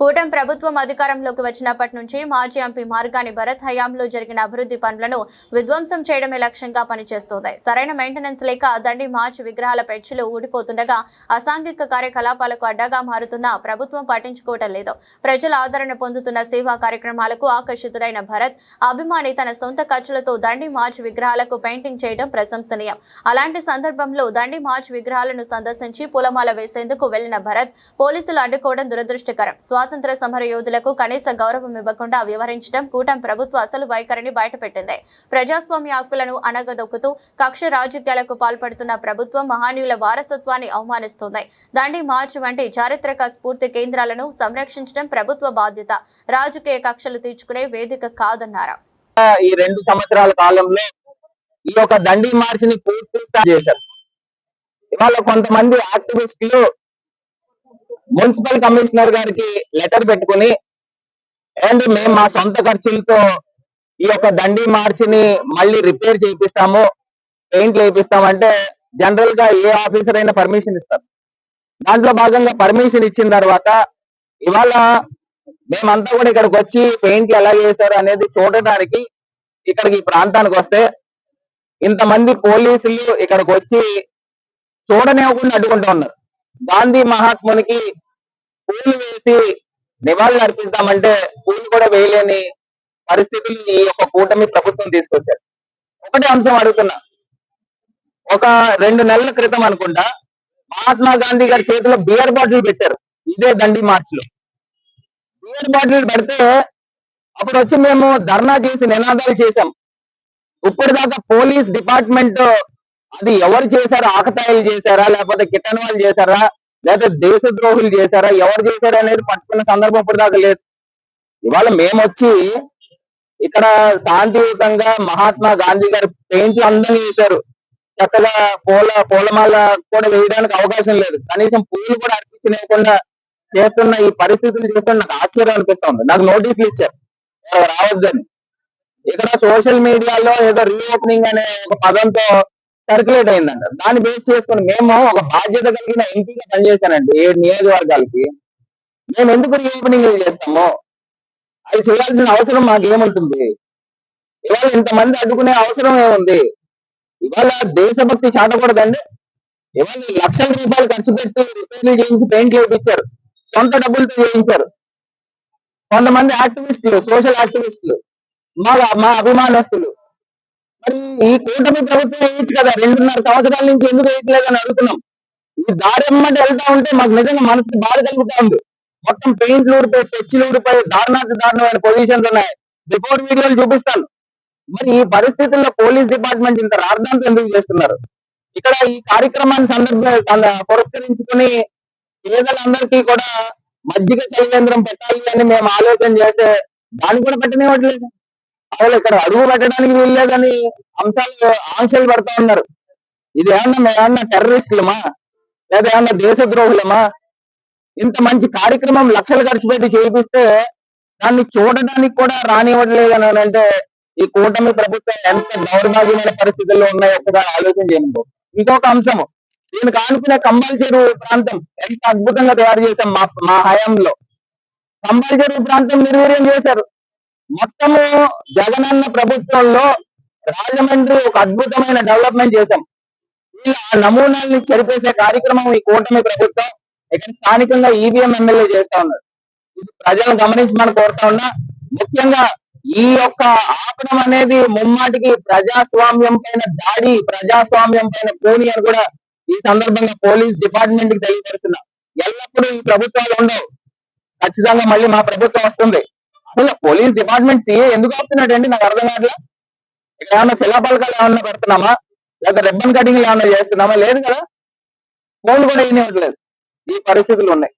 కూటమి ప్రభుత్వం అధికారంలోకి వచ్చినప్పటి నుంచి మాజీ ఎంపీ మార్గాని భరత్ హయాంలో జరిగిన అభివృద్ధి పనులను విధ్వంసం చేయడమే లక్ష్యంగా పనిచేస్తోంది. సరైన మెయింటెనెన్స్ లేక దండి మార్చి విగ్రహాల పెచ్చులు ఊడిపోతుండగా అసాంఘిక కార్యకలాపాలకు అడ్డాగా మారుతున్న ప్రభుత్వం పట్టించుకోవడం లేదు. ప్రజల ఆదరణ పొందుతున్న సేవా కార్యక్రమాలకు ఆకర్షితుడైన భరత్ అభిమాని తన సొంత ఖర్చులతో దండి మార్చి విగ్రహాలకు పెయింటింగ్ చేయడం ప్రశంసనీయం. అలాంటి సందర్భంలో దండి మార్చి విగ్రహాలను సందర్శించి పూలమాల వేసేందుకు వెళ్లిన భరత్ పోలీసులు అడ్డుకోవడం దురదృష్టకరం. స్వాతంత్ర సమర యోధులకు కనీస గౌరవం ఇవ్వకుండా వ్యవహరించడం కూటమి ప్రభుత్వ అసలు వైఖరిని బయటపెట్టింది. ప్రజాస్వామ్య హక్కులను అనగదొక్కుతూ కక్ష రాజకీయాలకు పాల్పడుతున్న ప్రభుత్వం మహానీయుల వారసత్వాన్ని అవమానిస్తోంది. దండి మార్చ్ వంటి చారిత్రక స్ఫూర్తి కేంద్రాలను సంరక్షించడం ప్రభుత్వ బాధ్యత, రాజకీయ కక్షలు తీర్చుకునే వేదిక కాదన్నారు. ఈ 2 సంవత్సరాల కాలంలో ఈ యొక్క దండి మార్చ్ ని పూర్తి చేశారు. ఇవాళ కొంతమంది యాక్టివిస్టులు మున్సిపల్ కమిషనర్ గారికి లెటర్ పెట్టుకుని అండ్ మేము మా సొంత ఖర్చులతో ఈ యొక్క దండి మార్చ్ ని మళ్ళీ రిపేర్ చేయిస్తాము, పెయింట్ వేయిస్తామంటే జనరల్ గా ఏ ఆఫీసర్ అయినా పర్మిషన్ ఇస్తారు. దాంట్లో భాగంగా పర్మిషన్ ఇచ్చిన తర్వాత ఇవాళ మేమంతా కూడా ఇక్కడికి వచ్చి పెయింట్ ఎలా చేశారు అనేది చూడడానికి ఇక్కడికి ఈ ప్రాంతానికి వస్తే ఇంతమంది పోలీసులు ఇక్కడికి వచ్చి చూడనివ్వకుండా అడ్డుకుంటూ ఉన్నారు. గాంధీ మహాత్మునికి పూలు వేసి నివాళులు అర్పిద్దామంటే పూలు కూడా వేయలేని పరిస్థితులు ఈ యొక్క కూటమి ప్రభుత్వం తీసుకొచ్చారు. ఒకటే అంశం అడుగుతున్నా, ఒక 2 నెలల క్రితం అనుకుంటా మహాత్మా గాంధీ గారి చేతిలో బియర్ బాటిల్ పెట్టారు. ఇదే దండి మార్చ్ లో బియర్ బాటిల్ పెడితే అప్పుడు వచ్చి మేము ధర్నా చేసి నినాదాలు చేశాం. ఇప్పుడు దాకా పోలీస్ డిపార్ట్మెంట్ అది ఎవరు చేశారా, ఆకతాయిలు చేశారా, లేకపోతే కిట్టన్ వాళ్ళు చేశారా, లేకపోతే దేశద్రోహులు చేశారా, ఎవరు చేశారా అనేది పట్టుకున్న సందర్భం ఇప్పుడు దాకా లేదు. ఇవాళ మేము వచ్చి ఇక్కడ శాంతియుతంగా మహాత్మా గాంధీ గారి పెయింట్లు అందంగా వేశారు. చక్కగా పూలమాల కూడా వేయడానికి అవకాశం లేదు. కనీసం పూలు కూడా అర్పించలేకుండా చేస్తున్న ఈ పరిస్థితులు చూస్తే నాకు ఆశ్చర్యం అనిపిస్తుంది. నాకు నోటీసులు ఇచ్చారు రావద్దని. ఇక్కడ సోషల్ మీడియాలో ఏదో రీఓపెనింగ్ అనే ఒక పదంతో సర్క్యులేట్ అయిందంట. దాన్ని బేస్ చేసుకుని మేము ఒక బాధ్యత కలిగిన ఎంపీగా పనిచేశానండి 7 నియోజకవర్గాలకి. మేము ఎందుకు రీఓపెనింగ్ చేస్తాము? అది చేయాల్సిన అవసరం మాకేముంటుంది? ఇవాళ ఇంతమంది అడ్డుకునే అవసరం ఏముంది? ఇవాళ దేశభక్తి చాటకూడదండి. ఇవాళ లక్షల రూపాయలు ఖర్చు పెట్టి రిపేర్లు చేయించి పెయింట్ చేయించారు, సొంత డబ్బులతో చేయించారు. కొంతమంది యాక్టివిస్టులు, సోషల్ యాక్టివిస్టులు, మా అభిమానస్తులు. మరి ఈ కూటమి ప్రభుత్వం వేయచ్చు కదా, 2.5 సంవత్సరాల నుంచి ఎందుకు వేయట్లేదని అడుగుతున్నాం. ఈ దారి ఎమ్మటి వెళ్తా ఉంటే మాకు నిజంగా మనసుకి బాధ కలుగుతా ఉంది. మొత్తం పెయింట్లు ఊడిపోయి, పెచ్చులు ఊడిపోయి, దారుణమైన పొజిషన్స్ ఉన్నాయి. బిఫోర్ వీడియోలు చూపిస్తాను. మరి ఈ పరిస్థితుల్లో పోలీస్ డిపార్ట్మెంట్ ఇంత రాద్ధాంతం ఎందుకు చేస్తున్నారు? ఇక్కడ ఈ కార్యక్రమాన్ని పురస్కరించుకుని పేదలందరికీ కూడా మజ్జిగ చలివేంద్రం పెట్టాలి అని మేము ఆలోచన చేస్తే దాన్ని కూడా పెట్టనివ్వట్లేదు. అసలు ఇక్కడ అడుగు పెట్టడానికి వీల్లేదని ఆంక్షలు పడతా ఉన్నారు. ఇది ఏమన్నా టెర్రరిస్టులమా, లేదా ఏమన్నా దేశద్రోహులమా? ఇంత మంచి కార్యక్రమం లక్షలు ఖర్చు పెట్టి చేయిస్తే దాన్ని చూడడానికి కూడా రానివ్వట్లేదు అని అంటే ఈ కూటమి ప్రభుత్వం ఎంత దౌర్భాగ్యమైన పరిస్థితుల్లో ఉన్నాయో కూడా ఆలోచన చేయండి. ఇంకొక అంశము, దీనికి ఆనుకునే కంబాల చెరువు ప్రాంతం ఎంత అద్భుతంగా తయారు చేశాం మా హయాంలో. కంబాల చెరువు ప్రాంతం నిర్వీర్యం చేశారు. మొత్తము జగనన్న ప్రభుత్వంలో రాజమండ్రి ఒక అద్భుతమైన డెవలప్మెంట్ చేశాం. ఆ నమూనాల్ని చెరిపేసే కార్యక్రమం ఈ కూటమి ప్రభుత్వం ఇక్కడ స్థానికంగా ఈవీఎం ఎమ్మెల్యే చేస్తా ఉన్నారు. ఇది ప్రజలను గమనించమని కోరుతా ఉన్నా. ముఖ్యంగా ఈ యొక్క ఆపడం అనేది ముమ్మాటికి ప్రజాస్వామ్యం పైన దాడి, ప్రజాస్వామ్యం పైన కూని అని కూడా ఈ సందర్భంగా పోలీస్ డిపార్ట్మెంట్ కి తెలియపరుస్తున్నా. ఎల్లప్పుడూ ఈ ప్రభుత్వాలు ఉండవు, ఖచ్చితంగా మళ్ళీ మా ప్రభుత్వం వస్తుంది. అసలు పోలీస్ డిపార్ట్మెంట్ సీఏ ఎందుకు ఆపుతున్నాడు అండి? నాకు అర్థం కావట్లా. ఇక్కడ ఏమన్నా శిలాపలకాలు ఏమన్నా పెడుతున్నామా, లేదా రిబ్బన్ కటింగ్ ఏమన్నా చేస్తున్నామా? లేదు కదా. ఫోన్ కూడా ఇవ్వట్లేదు. ఈ పరిస్థితులు ఉన్నాయి.